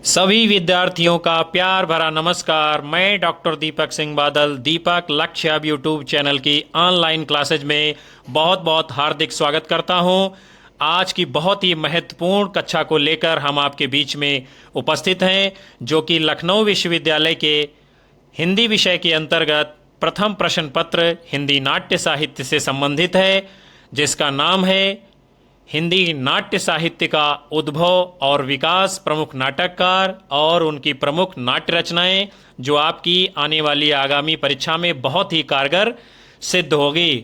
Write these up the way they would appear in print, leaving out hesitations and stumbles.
सभी विद्यार्थियों का प्यार भरा नमस्कार। मैं डॉक्टर दीपक सिंह बादल दीपक लक्ष्य अब यूट्यूब चैनल की ऑनलाइन क्लासेज में बहुत बहुत हार्दिक स्वागत करता हूं। आज की बहुत ही महत्वपूर्ण कक्षा को लेकर हम आपके बीच में उपस्थित हैं, जो कि लखनऊ विश्वविद्यालय के हिंदी विषय के अंतर्गत प्रथम प्रश्न पत्र हिंदी नाट्य साहित्य से संबंधित है, जिसका नाम है हिंदी नाट्य साहित्य का उद्भव और विकास, प्रमुख नाटककार और उनकी प्रमुख नाट्य रचनाएं, जो आपकी आने वाली आगामी परीक्षा में बहुत ही कारगर सिद्ध होगी।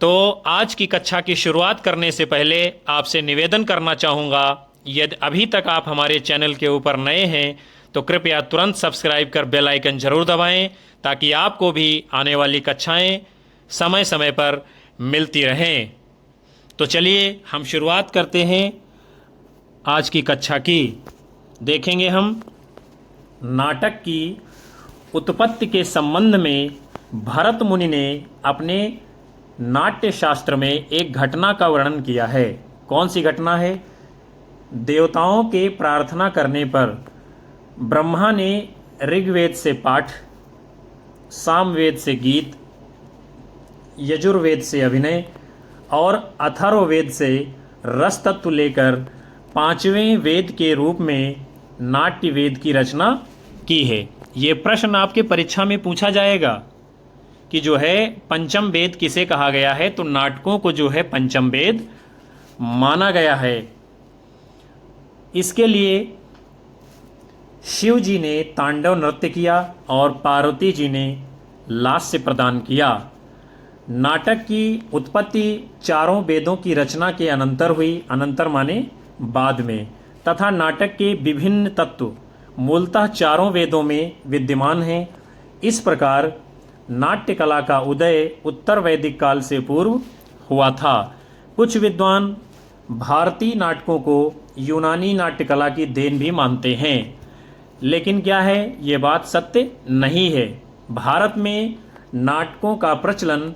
तो आज की कक्षा की शुरुआत करने से पहले आपसे निवेदन करना चाहूँगा, यदि अभी तक आप हमारे चैनल के ऊपर नए हैं तो कृपया तुरंत सब्सक्राइब कर बेल आइकन जरूर दबाएं, ताकि आपको भी आने वाली कक्षाएं समय समय पर मिलती रहें। तो चलिए हम शुरुआत करते हैं आज की कक्षा की। देखेंगे हम नाटक की उत्पत्ति के संबंध में भरत मुनि ने अपने नाट्य शास्त्र में एक घटना का वर्णन किया है। कौन सी घटना है? देवताओं के प्रार्थना करने पर ब्रह्मा ने ऋग्वेद से पाठ, सामवेद से गीत, यजुर्वेद से अभिनय और अथर्ववेद से रस तत्व लेकर पांचवें वेद के रूप में नाट्य वेद की रचना की है। ये प्रश्न आपके परीक्षा में पूछा जाएगा कि जो है पंचम वेद किसे कहा गया है, तो नाटकों को जो है पंचम वेद माना गया है। इसके लिए शिव जी ने तांडव नृत्य किया और पार्वती जी ने लास्य प्रदान किया। नाटक की उत्पत्ति चारों वेदों की रचना के अनंतर हुई, अनंतर माने बाद में, तथा नाटक के विभिन्न तत्व मूलतः चारों वेदों में विद्यमान हैं। इस प्रकार नाट्य कला का उदय उत्तर वैदिक काल से पूर्व हुआ था। कुछ विद्वान भारतीय नाटकों को यूनानी नाट्य कला की देन भी मानते हैं, लेकिन क्या है, ये बात सत्य नहीं है। भारत में नाटकों का प्रचलन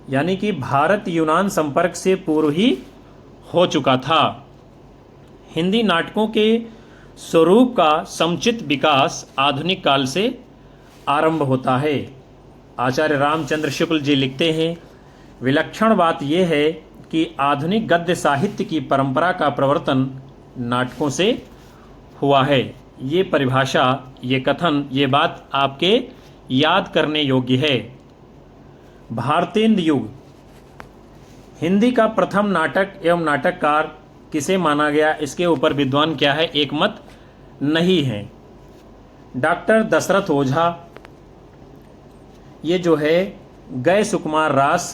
यानी कि भारत यूनान संपर्क से पूर्व ही हो चुका था। हिंदी नाटकों के स्वरूप का समुचित विकास आधुनिक काल से आरंभ होता है। आचार्य रामचंद्र शुक्ल जी लिखते हैं, विलक्षण बात यह है कि आधुनिक गद्य साहित्य की परंपरा का प्रवर्तन नाटकों से हुआ है। ये परिभाषा, ये कथन, ये बात आपके याद करने योग्य है। भारतेंद्र युग हिंदी का प्रथम नाटक एवं नाटककार किसे माना गया, इसके ऊपर विद्वान क्या है, एक मत नहीं है। डॉक्टर दशरथ ओझा ये जो है गए सुकुमार रास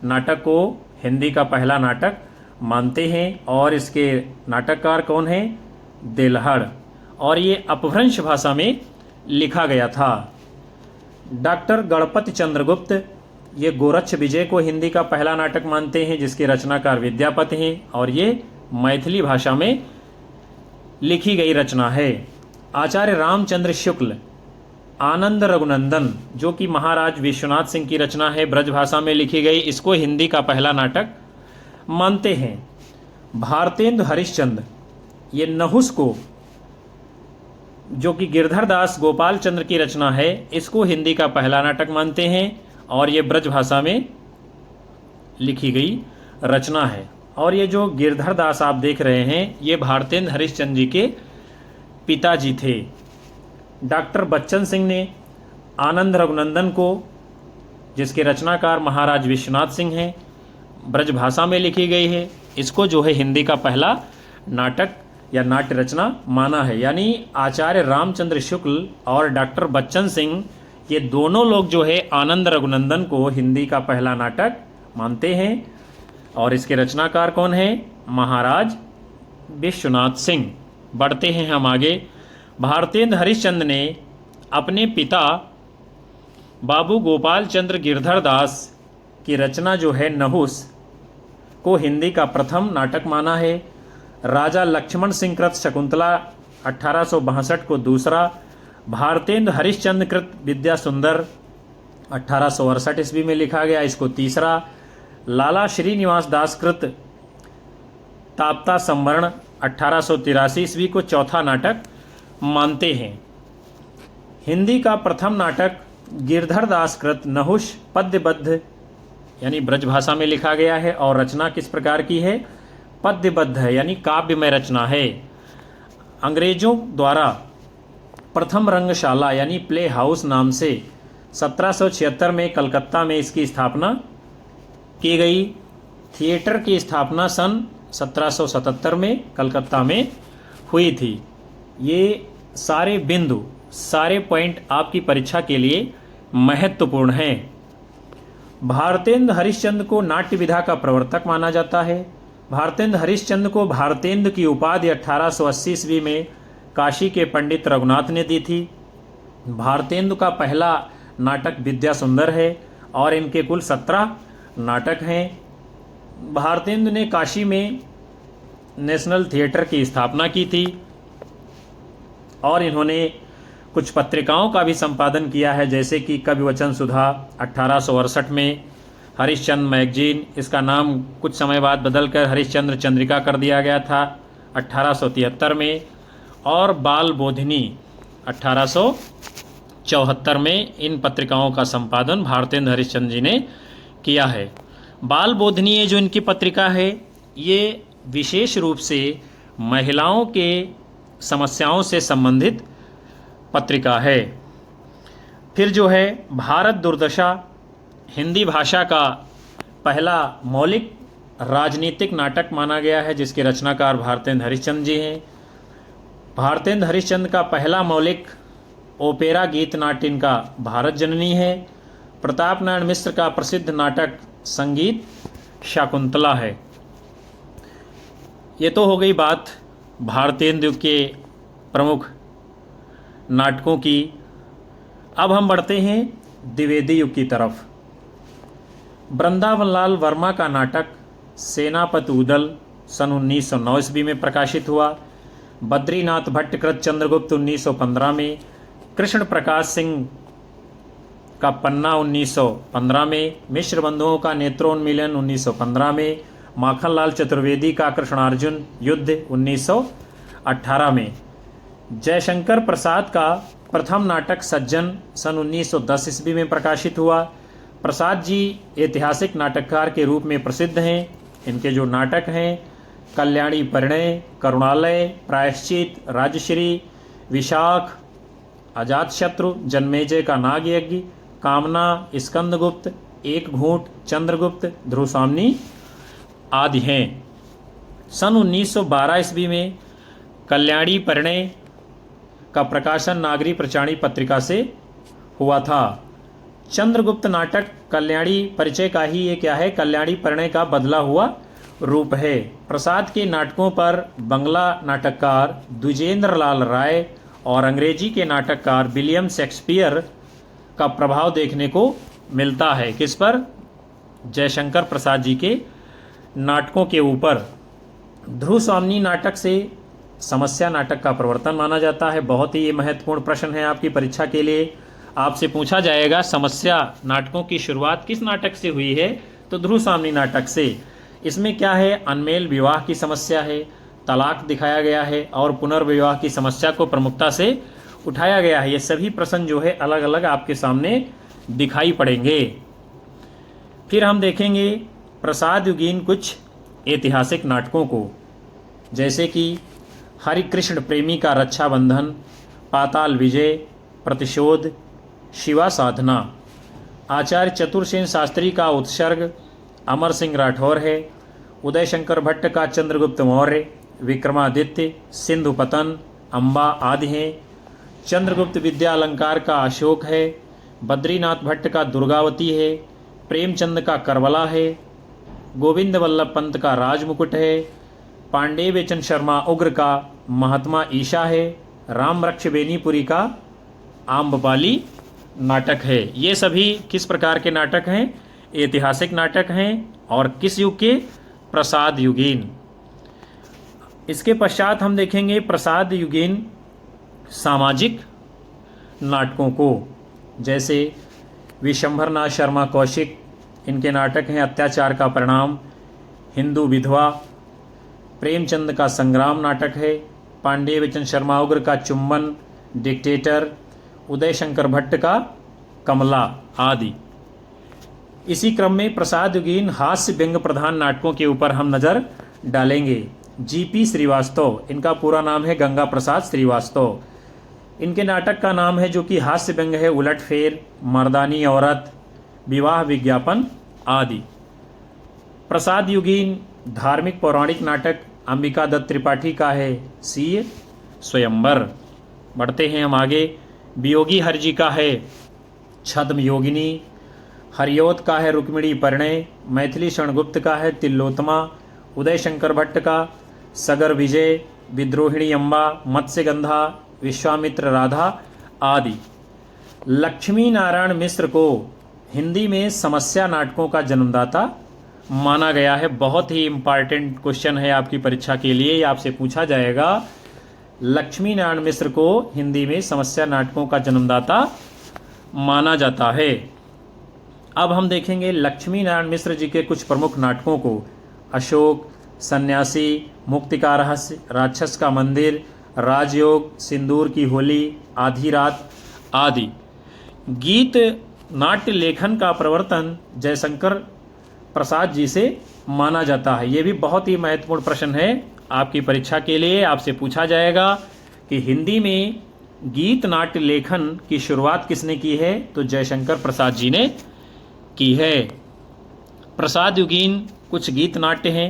नाटक को हिंदी का पहला नाटक मानते हैं, और इसके नाटककार कौन है? देलहड़, और ये अपभ्रंश भाषा में लिखा गया था। डॉक्टर गणपति चंद्रगुप्त ये गोरक्ष विजय को हिंदी का पहला नाटक मानते हैं, जिसके रचनाकार विद्यापति हैं, और ये मैथिली भाषा में लिखी गई रचना है। आचार्य रामचंद्र शुक्ल आनंद रघुनंदन, जो कि महाराज विश्वनाथ सिंह की रचना है, ब्रज भाषा में लिखी गई, इसको हिंदी का पहला नाटक मानते हैं। भारतेंदु हरिश्चंद्र ये नहुस को, जो कि गिरधर दास गोपाल चंद्र की रचना है, इसको हिंदी का पहला नाटक मानते हैं, और ये ब्रज भाषा में लिखी गई रचना है। और ये जो गिरधर दास आप देख रहे हैं, ये भारतेंद्र हरिश्चंद्र जी के पिताजी थे। डॉक्टर बच्चन सिंह ने आनंद रघुनंदन को, जिसके रचनाकार महाराज विश्वनाथ सिंह हैं, ब्रज भाषा में लिखी गई है, इसको जो है हिंदी का पहला नाटक या नाट्य रचना माना है। यानी आचार्य रामचंद्र शुक्ल और डॉक्टर बच्चन सिंह ये दोनों लोग जो है आनंद रघुनंदन को हिंदी का पहला नाटक मानते हैं, और इसके रचनाकार कौन है? महाराज विश्वनाथ सिंह। बढ़ते हैं हम आगे। भारतेंद्र हरिश्चंद्र ने अपने पिता बाबू गोपाल चंद्र गिरधर दास की रचना जो है नहुस को हिंदी का प्रथम नाटक माना है। राजा लक्ष्मण सिंह कृत शकुंतला 1862 को दूसरा, भारतेंद्र हरिश्चंद्र कृत विद्या सुंदर 1868 ईस्वी में लिखा गया, इसको तीसरा। लाला श्रीनिवास दास कृत ताप्ता संवरण 1883 ईस्वी को चौथा नाटक मानते हैं। हिंदी का प्रथम नाटक गिरधर दास कृत नहुष पद्यबद्ध यानी ब्रजभाषा में लिखा गया है और रचना किस प्रकार की है? पद्यबद्ध है यानी काव्यमय रचना है। अंग्रेजों द्वारा प्रथम रंगशाला यानी प्ले हाउस नाम से 1776 में कलकत्ता में इसकी स्थापना की गई। थिएटर की स्थापना सन 1777 में कलकत्ता में हुई थी। ये सारे बिंदु, सारे पॉइंट आपकी परीक्षा के लिए महत्वपूर्ण हैं। भारतेंद्र हरिश्चंद्र को नाट्य विधा का प्रवर्तक माना जाता है। भारतेंद्र हरिश्चंद्र को भारतेंद्र की उपाधि 1880 ईस्वी में काशी के पंडित रघुनाथ ने दी थी। भारतेंद्र का पहला नाटक विद्या सुंदर है और इनके कुल 17 नाटक हैं। भारतेंद्र ने काशी में नेशनल थिएटर की स्थापना की थी और इन्होंने कुछ पत्रिकाओं का भी संपादन किया है, जैसे कि कवि वचन सुधा 1868 में, हरिश्चंद्र मैगजीन, इसका नाम कुछ समय बाद बदलकर हरिश्चंद्र चंद्रिका कर दिया गया था 1873 में, और बाल बोधिनी 1874 में। इन पत्रिकाओं का संपादन भारतेंद्र हरिश्चंद्र जी ने किया है। बाल बोधिनी ये जो इनकी पत्रिका है, ये विशेष रूप से महिलाओं के समस्याओं से संबंधित पत्रिका है। फिर जो है भारत दुर्दशा हिंदी भाषा का पहला मौलिक राजनीतिक नाटक माना गया है, जिसके रचनाकार भारतेंद्र हरिश्चंद्र जी हैं। भारतेंद्र हरिश्चंद्र का पहला मौलिक ओपेरा गीत नाट्य इनका भारत जननी है। प्रताप नारायण मिश्र का प्रसिद्ध नाटक संगीत शाकुंतला है। ये तो हो गई बात भारतेंद्र युग के प्रमुख नाटकों की। अब हम बढ़ते हैं द्विवेदी युग की तरफ। वृंदावन लाल वर्मा का नाटक सेनापति उदल सन 1909 ईस्वी में प्रकाशित हुआ। बद्रीनाथ भट्ट कृत चंद्रगुप्त 1915 में, कृष्ण प्रकाश सिंह का पन्ना 1915 में, मिश्र बंधुओं का नेत्रोन्मीलन 1915 में, माखनलाल चतुर्वेदी का कृष्णार्जुन युद्ध 1918 में। जयशंकर प्रसाद का प्रथम नाटक सज्जन सन 1910 ईस्वी में प्रकाशित हुआ। प्रसाद जी ऐतिहासिक नाटककार के रूप में प्रसिद्ध हैं। इनके जो नाटक हैं कल्याणी परिणय, करुणालय, प्रायश्चित, राजश्री, विशाख, अजातशत्रु, जन्मेजय का नाग यज्ञ, कामना, स्कंदगुप्त, एक घूंट, चंद्रगुप्त, ध्रुवस्वामिनी आदि हैं। सन 1912 ईस्वी में कल्याणी परिणय का प्रकाशन नागरी प्रचाणी पत्रिका से हुआ था। चंद्रगुप्त नाटक कल्याणी परिचय का ही ये क्या है, कल्याणी परिणय का बदला हुआ रूप है। प्रसाद के नाटकों पर बंगला नाटककार द्विजेंद्र लाल राय और अंग्रेजी के नाटककार विलियम शेक्सपियर का प्रभाव देखने को मिलता है। किस पर? जयशंकर प्रसाद जी के नाटकों के ऊपर। ध्रुवस्वामिनी नाटक से समस्या नाटक का प्रवर्तन माना जाता है। बहुत ही ये महत्वपूर्ण प्रश्न है आपकी परीक्षा के लिए। आपसे पूछा जाएगा समस्या नाटकों की शुरुआत किस नाटक से हुई है, तो ध्रुवस्वामिनी नाटक से। इसमें क्या है, अनमेल विवाह की समस्या है, तलाक दिखाया गया है और पुनर्विवाह की समस्या को प्रमुखता से उठाया गया है। ये सभी प्रश्न जो है अलग अलग आपके सामने दिखाई पड़ेंगे। फिर हम देखेंगे प्रसाद युगीन कुछ ऐतिहासिक नाटकों को, जैसे कि हरिकृष्ण प्रेमी का रक्षाबंधन, पाताल विजय, प्रतिशोध, शिवा साधना, आचार्य चतुरसेन शास्त्री का उत्सर्ग, अमर सिंह राठौर है, उदय शंकर भट्ट का चंद्रगुप्त मौर्य, विक्रमादित्य, सिंधु पतन, अम्बा आदि हैं। चंद्रगुप्त विद्या अलंकार का अशोक है, बद्रीनाथ भट्ट का दुर्गावती है, प्रेमचंद का करबला है, गोविंद वल्लभ पंत का राजमुकुट है, पांडे बेचन शर्मा उग्र का महात्मा ईशा है, राम रक्ष बेनीपुरी का आम्बपाली नाटक है। ये सभी किस प्रकार के नाटक हैं? ऐतिहासिक नाटक हैं और किस युग के? प्रसाद युगीन। इसके पश्चात हम देखेंगे प्रसाद युगीन सामाजिक नाटकों को, जैसे विशंभरनाथ शर्मा कौशिक, इनके नाटक हैं अत्याचार का परिणाम, हिंदू विधवा, प्रेमचंद का संग्राम नाटक है, पांडे बच्चन शर्मा उग्र का चुम्बन, डिक्टेटर, उदय शंकर भट्ट का कमला आदि। इसी क्रम में प्रसाद युगीन हास्य व्यंग प्रधान नाटकों के ऊपर हम नज़र डालेंगे। जीपी श्रीवास्तव, इनका पूरा नाम है गंगा प्रसाद श्रीवास्तव। इनके नाटक का नाम है जो कि हास्य व्यंग है उलटफेर, मर्दानी औरत, विवाह विज्ञापन आदि। प्रसाद युगीन धार्मिक पौराणिक नाटक अंबिका दत्त त्रिपाठी का है सीय स्वयंवर। बढ़ते हैं हम आगे। वियोगी हरजी का है छद्म योगिनी, हरियोत का है रुक्मिणी परिणय, मैथिली शरणगुप्त का है तिल्लोत्तमा, उदय शंकर भट्ट का सगर विजय, विद्रोहिणी अम्बा, मत्स्यगंधा, विश्वामित्र राधा आदि। लक्ष्मी नारायण मिश्र को हिंदी में समस्या नाटकों का जन्मदाता माना गया है। बहुत ही इम्पॉर्टेंट क्वेश्चन है आपकी परीक्षा के लिए, आपसे पूछा जाएगा। लक्ष्मी नारायण मिश्र को हिंदी में समस्या नाटकों का जन्मदाता माना जाता है। अब हम देखेंगे लक्ष्मी नारायण मिश्र जी के कुछ प्रमुख नाटकों को। अशोक, सन्यासी, मुक्ति का रहस्य, राक्षस का मंदिर, राजयोग, सिंदूर की होली, आधी रात आदि। गीत नाट्य लेखन का प्रवर्तन जयशंकर प्रसाद जी से माना जाता है। ये भी बहुत ही महत्वपूर्ण प्रश्न है आपकी परीक्षा के लिए। आपसे पूछा जाएगा कि हिंदी में गीत नाट्य लेखन की शुरुआत किसने की है, तो जयशंकर प्रसाद जी ने की है। प्रसाद युगीन कुछ गीत नाट्य हैं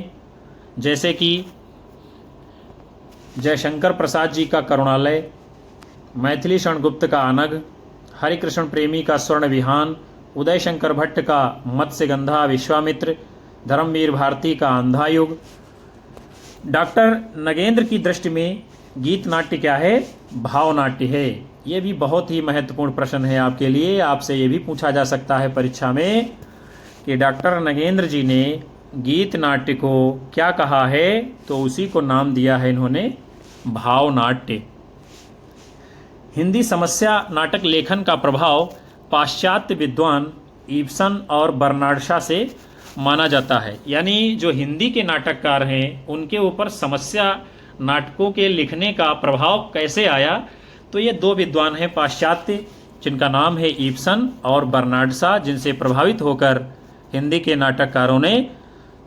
जैसे कि जयशंकर प्रसाद जी का करुणालय, मैथिली शरणगुप्त का अनघ, हरिकृष्ण प्रेमी का स्वर्ण विहान, उदय शंकर भट्ट का मत्स्यगंधा विश्वामित्र, धर्मवीर भारती का अंधा युग। डॉक्टर नगेंद्र की दृष्टि में गीत नाट्य क्या है, भाव नाट्य है। ये भी बहुत ही महत्वपूर्ण प्रश्न है आपके लिए। आपसे ये भी पूछा जा सकता है परीक्षा में कि डॉक्टर नगेंद्र जी ने गीत नाट्य को क्या कहा है, तो उसी को नाम दिया है इन्होंने भाव नाट्य। हिंदी समस्या नाटक लेखन का प्रभाव पाश्चात्य विद्वान इब्सन और बर्नार्ड शॉ से माना जाता है। यानी जो हिंदी के नाटककार हैं उनके ऊपर समस्या नाटकों के लिखने का प्रभाव कैसे आया, तो ये दो विद्वान हैं पाश्चात्य जिनका नाम है इब्सन और बर्नार्ड शॉ, जिनसे प्रभावित होकर हिंदी के नाटककारों ने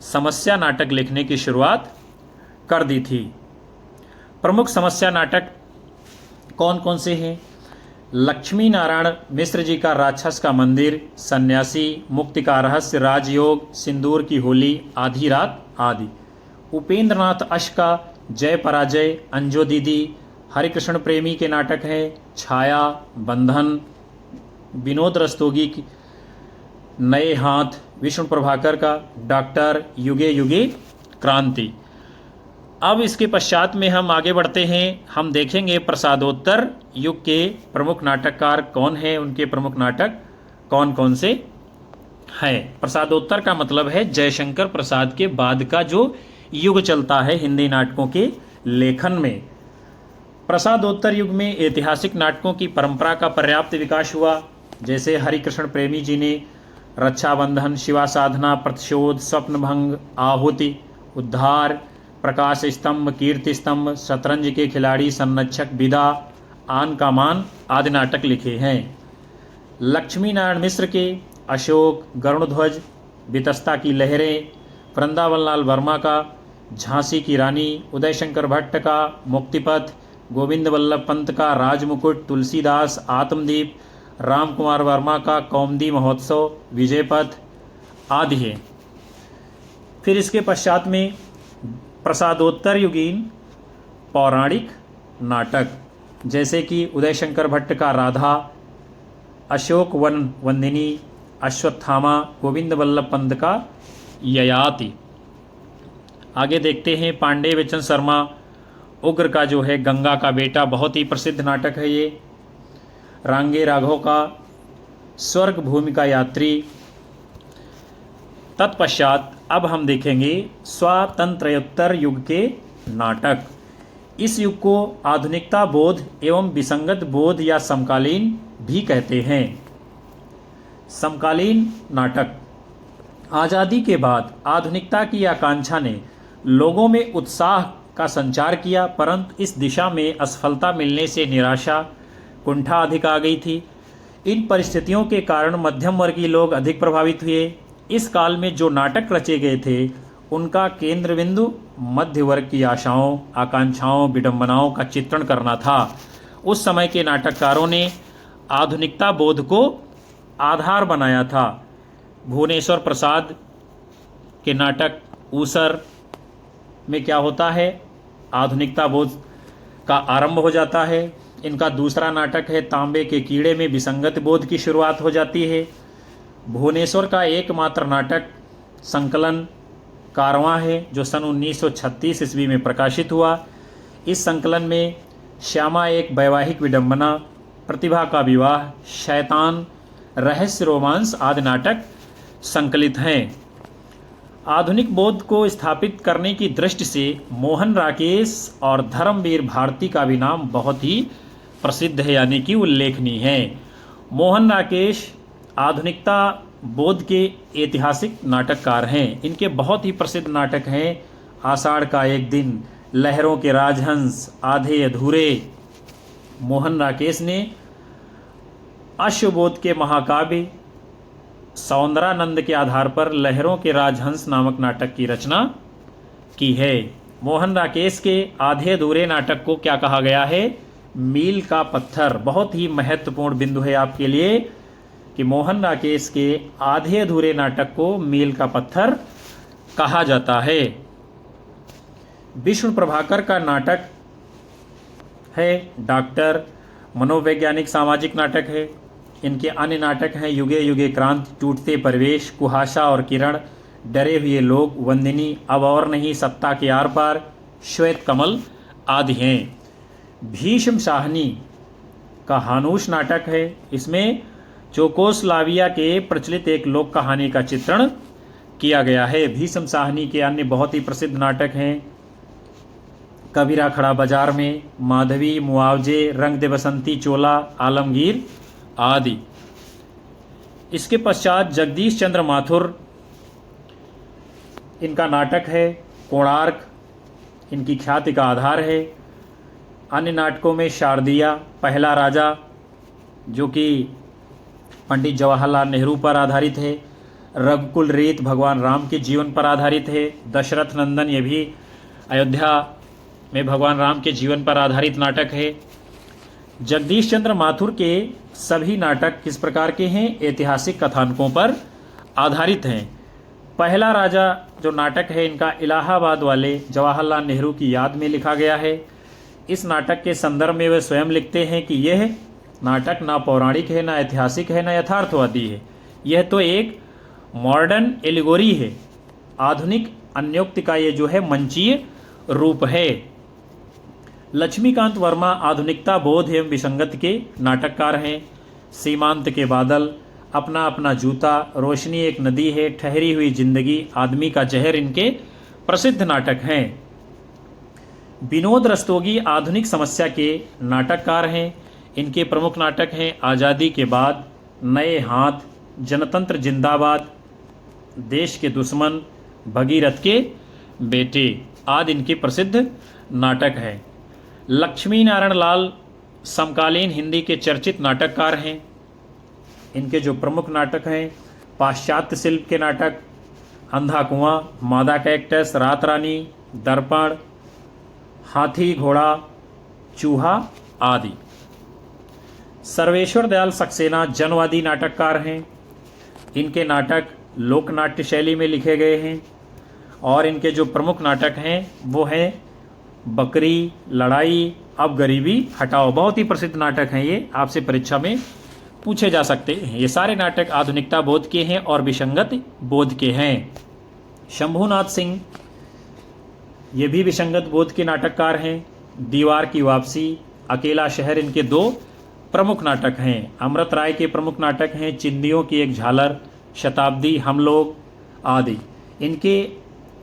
समस्या नाटक लिखने की शुरुआत कर दी थी। प्रमुख समस्या नाटक कौन कौन से हैं? लक्ष्मी नारायण मिश्र जी का राक्षस का मंदिर, सन्यासी, मुक्ति का रहस्य, राजयोग, सिंदूर की होली, आधी रात आदि। उपेंद्र नाथ अश का जय पराजय, अंजो दीदी, हरिकृष्ण प्रेमी के नाटक हैं छाया, बंधन, विनोद रस्तोगी की नए हाथ, विष्णु प्रभाकर का डॉक्टर, युगे युगे क्रांति। अब इसके पश्चात में हम आगे बढ़ते हैं। हम देखेंगे प्रसादोत्तर युग के प्रमुख नाटककार कौन हैं, उनके प्रमुख नाटक कौन कौन से हैं। प्रसादोत्तर का मतलब है जयशंकर प्रसाद के बाद का जो युग चलता है हिंदी नाटकों के लेखन में। प्रसादोत्तर युग में ऐतिहासिक नाटकों की परंपरा का पर्याप्त विकास हुआ। जैसे हरिकृष्ण प्रेमी जी ने रक्षाबंधन, शिवा साधना, प्रतिशोध, स्वप्नभंग, आहुति, उद्धार, प्रकाश स्तंभ, कीर्ति स्तंभ, शतरंज के खिलाड़ी, संरक्षक, विदा, आन का मान आदि नाटक लिखे हैं। लक्ष्मी नारायण मिश्र के अशोक, गरुणध्वज, वितस्ता की लहरें, वृंदावन लाल वर्मा का झांसी की रानी, उदय शंकर भट्ट का मुक्तिपथ, गोविंद वल्लभ पंत का राजमुकुट, तुलसीदास, आत्मदीप, राम कुमार वर्मा का कौमुदी महोत्सव, विजयपथ आदि है। फिर इसके पश्चात में प्रसादोत्तर युगीन पौराणिक नाटक जैसे कि उदय शंकर भट्ट का राधा, अशोक वन वंदिनी, अश्वत्थामा, गोविंद वल्लभ पंत का ययाति। आगे देखते हैं पांडे बच्चन शर्मा उग्र का जो है गंगा का बेटा, बहुत ही प्रसिद्ध नाटक है ये। रांगे राघव का स्वर्ग भूमि का यात्री। तत्पश्चात अब हम देखेंगे स्वातंत्र्योत्तर युग के नाटक। इस युग को आधुनिकता बोध एवं विसंगत बोध या समकालीन भी कहते हैं। समकालीन नाटक आज़ादी के बाद आधुनिकता की आकांक्षा ने लोगों में उत्साह का संचार किया, परंतु इस दिशा में असफलता मिलने से निराशा कुंठा अधिक आ गई थी। इन परिस्थितियों के कारण मध्यम वर्गीय लोग अधिक प्रभावित हुए। इस काल में जो नाटक रचे गए थे उनका केंद्र बिंदु मध्य वर्ग की आशाओं, आकांक्षाओं, विडंबनाओं का चित्रण करना था। उस समय के नाटककारों ने आधुनिकता बोध को आधार बनाया था। भुवनेश्वर प्रसाद के नाटक ऊसर में क्या होता है, आधुनिकता बोध का आरंभ हो जाता है। इनका दूसरा नाटक है तांबे के कीड़े में विसंगत बोध की शुरुआत हो जाती है। भुवनेश्वर का एकमात्र नाटक संकलन कारवां है जो सन 1936 ईस्वी में प्रकाशित हुआ। इस संकलन में श्यामा एक वैवाहिक विडंबना, प्रतिभा का विवाह, शैतान, रहस्य, रोमांस आदि नाटक संकलित हैं। आधुनिक बोध को स्थापित करने की दृष्टि से मोहन राकेश और धर्मवीर भारती का भी नाम बहुत ही प्रसिद्ध है, यानी कि उल्लेखनीय है। मोहन राकेश आधुनिकता बोध के ऐतिहासिक नाटककार हैं। इनके बहुत ही प्रसिद्ध नाटक हैं आषाढ़ का एक दिन, लहरों के राजहंस, आधे अधूरे। मोहन राकेश ने अश्वबोध के महाकाव्य सौंदरानंद के आधार पर लहरों के राजहंस नामक नाटक की रचना की है। मोहन राकेश के आधे अधूरे नाटक को क्या कहा गया है, मील का पत्थर। बहुत ही महत्वपूर्ण बिंदु है आपके लिए कि मोहन राकेश के आधे अधूरे नाटक को मील का पत्थर कहा जाता है। विष्णु प्रभाकर का नाटक है डॉक्टर, मनोवैज्ञानिक सामाजिक नाटक है। इनके अन्य नाटक हैं युगे युगे क्रांति, टूटते परिवेश, कुहासा और किरण, डरे हुए लोग, वंदिनी, अब और नहीं, सत्ता के आर पार, श्वेत कमल आदि हैं। भीष्म साहनी का हानूश नाटक है। इसमें चेकोस्लोवाकिया के प्रचलित एक लोक कहानी का चित्रण किया गया है। भीष्म साहनी के अन्य बहुत ही प्रसिद्ध नाटक हैं कबीरा खड़ा बाजार में, माधवी, मुआवजे, रंग दे बसंती, चोला, आलमगीर आदि। इसके पश्चात जगदीश चंद्र माथुर, इनका नाटक है कोणार्क, इनकी ख्याति का आधार है। अन्य नाटकों में शारदिया, पहला राजा जो कि पंडित जवाहरलाल नेहरू पर आधारित है, रघुकुल रीत भगवान राम के जीवन पर आधारित है, दशरथ नंदन, ये भी अयोध्या में भगवान राम के जीवन पर आधारित नाटक है। जगदीश चंद्र माथुर के सभी नाटक किस प्रकार के हैं, ऐतिहासिक कथानकों पर आधारित हैं। पहला राजा जो नाटक है इनका इलाहाबाद वाले जवाहरलाल नेहरू की याद में लिखा गया है। इस नाटक के संदर्भ में वे स्वयं लिखते हैं कि यह नाटक ना पौराणिक है, ना ऐतिहासिक है, ना यथार्थवादी है। यह तो एक मॉडर्न एलिगोरी है, आधुनिक अन्योक्ति का ये जो है मंचीय रूप है। लक्ष्मीकांत वर्मा आधुनिकता बोध एवं विसंगत के नाटककार हैं। सीमांत के बादल, अपना अपना जूता, रोशनी एक नदी है, ठहरी हुई जिंदगी, आदमी का जहर इनके प्रसिद्ध नाटक हैं। विनोद रस्तोगी आधुनिक समस्या के नाटककार हैं। इनके प्रमुख नाटक हैं आज़ादी के बाद, नए हाथ, जनतंत्र जिंदाबाद, देश के दुश्मन, भगीरथ के बेटे आदि इनके प्रसिद्ध नाटक हैं। लक्ष्मी नारायण लाल समकालीन हिंदी के चर्चित नाटककार हैं। इनके जो प्रमुख नाटक हैं पाश्चात्य शिल्प के नाटक, अंधा कुआं, मादा कैक्टस, रात रानी, दर्पण, हाथी घोड़ा, चूहा आदि। सर्वेश्वर दयाल सक्सेना जनवादी नाटककार हैं। इनके नाटक लोकनाट्य शैली में लिखे गए हैं और इनके जो प्रमुख नाटक हैं वो हैं बकरी, लड़ाई, अब गरीबी हटाओ। बहुत ही प्रसिद्ध नाटक हैं ये, आपसे परीक्षा में पूछे जा सकते हैं। ये सारे नाटक आधुनिकता बोध के हैं और विसंगत बोध के हैं। शंभूनाथ सिंह ये भी विसंगत बोध के नाटककार हैं। दीवार की वापसी, अकेला शहर इनके दो प्रमुख नाटक हैं। अमृत राय के प्रमुख नाटक हैं चिंदियों की एक झालर, शताब्दी, हम लोग आदि। इनके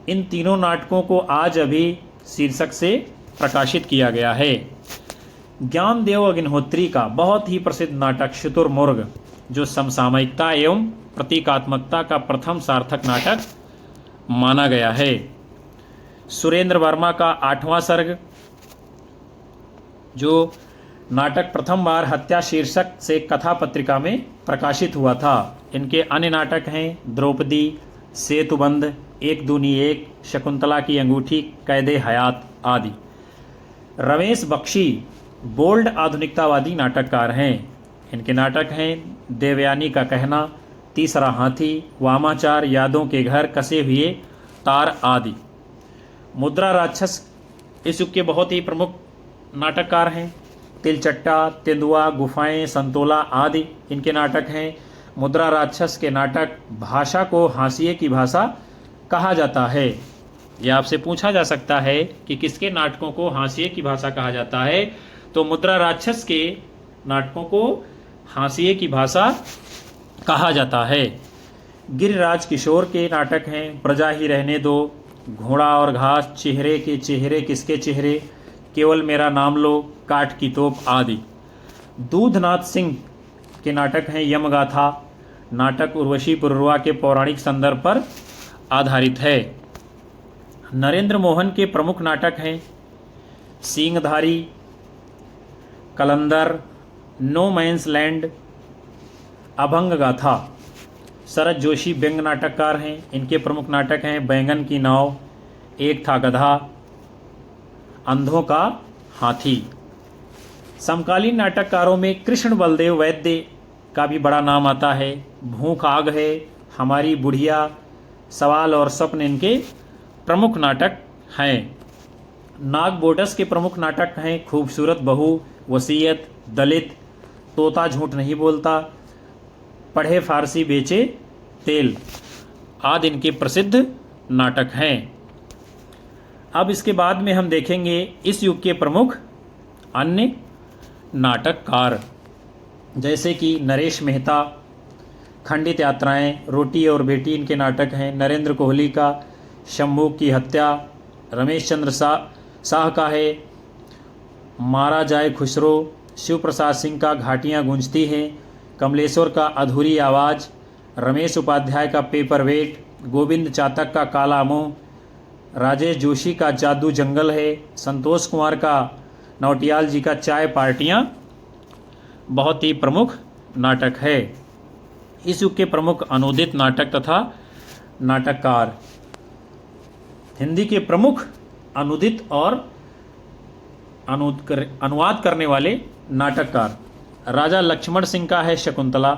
इन तीनों नाटकों को आज अभी शीर्षक से प्रकाशित किया गया है। ज्ञानदेव अग्निहोत्री का बहुत ही प्रसिद्ध नाटक शुतुरमुर्ग जो समसामयिकता एवं प्रतीकात्मकता का प्रथम सार्थक नाटक माना गया है। सुरेंद्र वर्मा का 8वां सर्ग, जो नाटक प्रथम बार हत्या शीर्षक से कथा पत्रिका में प्रकाशित हुआ था। इनके अन्य नाटक हैं द्रौपदी, सेतुबंध, एक दूनी एक, शकुंतला की अंगूठी, कैदे हयात आदि। रमेश बख्शी बोल्ड आधुनिकतावादी नाटककार हैं। इनके नाटक हैं देवयानी का कहना, तीसरा हाथी, वामाचार, यादों के घर, कसे हुए तार आदि। मुद्रा राक्षस इस युग के बहुत ही प्रमुख नाटककार हैं। तिलचट्टा, तेंदुआ, गुफाएं, संतोला आदि इनके नाटक हैं। मुद्रा राक्षस के नाटक भाषा को हाशिए की भाषा कहा जाता है। यह आपसे पूछा जा सकता है कि किसके नाटकों को हाशिए की भाषा कहा जाता है, तो मुद्रा राक्षस के नाटकों को हाशिए की भाषा कहा जाता है। गिरिराज किशोर के नाटक हैं प्रजा ही रहने दो, घोड़ा और घास, चेहरे के चेहरे किसके चेहरे, केवल मेरा नाम लो, काठ की तोप आदि। दूधनाथ सिंह के नाटक हैं यमगाथा। नाटक उर्वशी पुरुरवा के पौराणिक संदर्भ पर आधारित है। नरेंद्र मोहन के प्रमुख नाटक हैं सींगधारी, कलंदर, नो मैंस लैंड, अभंग गाथा। शरद जोशी व्यंग नाटककार हैं। इनके प्रमुख नाटक हैं बैंगन की नाव, एक था गधा, अंधों का हाथी। समकालीन नाटककारों में कृष्ण बलदेव वैद्य का भी बड़ा नाम आता है। भूख आग है, हमारी बुढ़िया, सवाल और स्वप्न इनके प्रमुख नाटक हैं। नाग बोडस के प्रमुख नाटक हैं खूबसूरत बहू, वसीयत, दलित, तोता झूठ नहीं बोलता, पढ़े फारसी बेचे तेल आदि इनके प्रसिद्ध नाटक हैं। अब इसके बाद में हम देखेंगे इस युग के प्रमुख अन्य नाटककार, जैसे कि नरेश मेहता, खंडित यात्राएं, रोटी और बेटी इनके नाटक हैं। नरेंद्र कोहली का शंभू की हत्या, रमेश चंद्र शाह का है मारा जाए खुसरो, शिव प्रसाद सिंह का घाटियां गूंजती हैं, कमलेश्वर का अधूरी आवाज़, रमेश उपाध्याय का पेपर वेट, गोविंद चातक का काला मुंह, राजेश जोशी का जादू जंगल है, संतोष कुमार का नौटियाल जी का चाय पार्टियां बहुत ही प्रमुख नाटक है। इस युग के प्रमुख अनुदित नाटक तथा नाटककार। हिंदी के प्रमुख अनुदित और अनुवाद करने वाले नाटककार, राजा लक्ष्मण सिंह का है शकुंतला,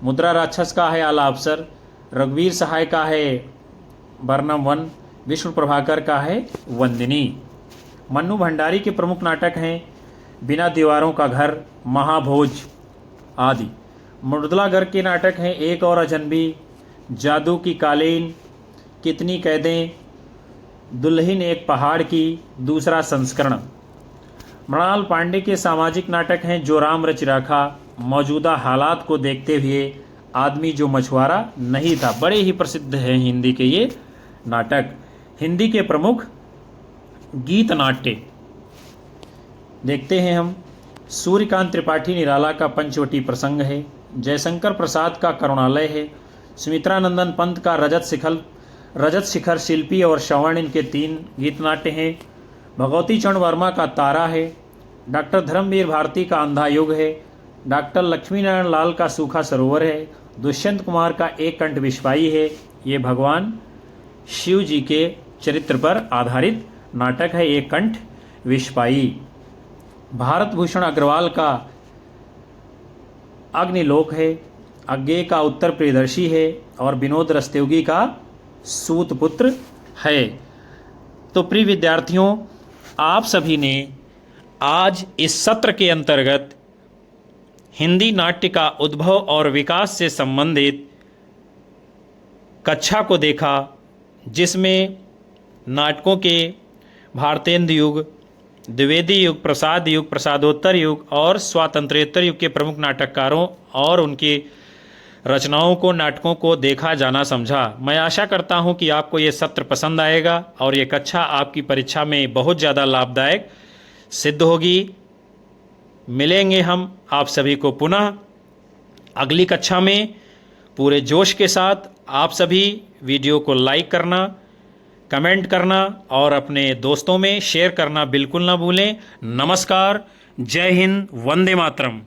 मुद्रा राक्षस का है आला अफसर, रघुवीर सहाय का है वर्णम वन, विष्णु प्रभाकर का है वंदिनी। मन्नू भंडारी के प्रमुख नाटक हैं बिना दीवारों का घर, महाभोज आदि। मृदुला गर्ग के नाटक हैं एक और अजनबी, जादू की कालीन, कितनी कैदें, दुल्हन एक पहाड़ की दूसरा संस्करण। मृणाल पांडे के सामाजिक नाटक हैं जो राम रच राखा, मौजूदा हालात को देखते हुए, आदमी जो मछुआरा नहीं था। बड़े ही प्रसिद्ध हैं हिंदी के ये नाटक। हिंदी के प्रमुख गीत नाट्य देखते हैं हम। सूर्यकांत त्रिपाठी निराला का पंचवटी प्रसंग है, जयशंकर प्रसाद का करुणालय है, सुमित्रा नंदन पंत का रजत शिखर शिल्पी और श्रवण इनके 3 गीत नाट्य हैं। भगवती चरण वर्मा का तारा है, डॉक्टर धर्मवीर भारती का अंधा युग है, डॉक्टर लक्ष्मी नारायण लाल का सूखा सरोवर है, दुष्यंत कुमार का एक कंठ विश्वाई है। ये भगवान शिव जी के चरित्र पर आधारित नाटक है एक कंठ विश्वाई। भारत भूषण अग्रवाल का अग्निलोक है, अज्ञेय का उत्तर प्रियदर्शी है और विनोद रस्तोगी का सूतपुत्र है। तो प्रिय विद्यार्थियों, आप सभी ने आज इस सत्र के अंतर्गत हिंदी नाट्य का उद्भव और विकास से संबंधित कक्षा को देखा, जिसमें नाटकों के भारतेंदु युग, द्विवेदी युग, प्रसाद युग, प्रसादोत्तर युग और स्वातंत्र्योत्तर युग के प्रमुख नाटककारों और उनकी रचनाओं को, नाटकों को देखा, जाना, समझा। मैं आशा करता हूं कि आपको ये सत्र पसंद आएगा और ये कक्षा आपकी परीक्षा में बहुत ज़्यादा लाभदायक सिद्ध होगी। मिलेंगे हम आप सभी को पुनः अगली कक्षा में पूरे जोश के साथ। आप सभी वीडियो को लाइक करना, कमेंट करना और अपने दोस्तों में शेयर करना बिल्कुल ना भूलें। नमस्कार, जय हिंद, वंदे मातरम।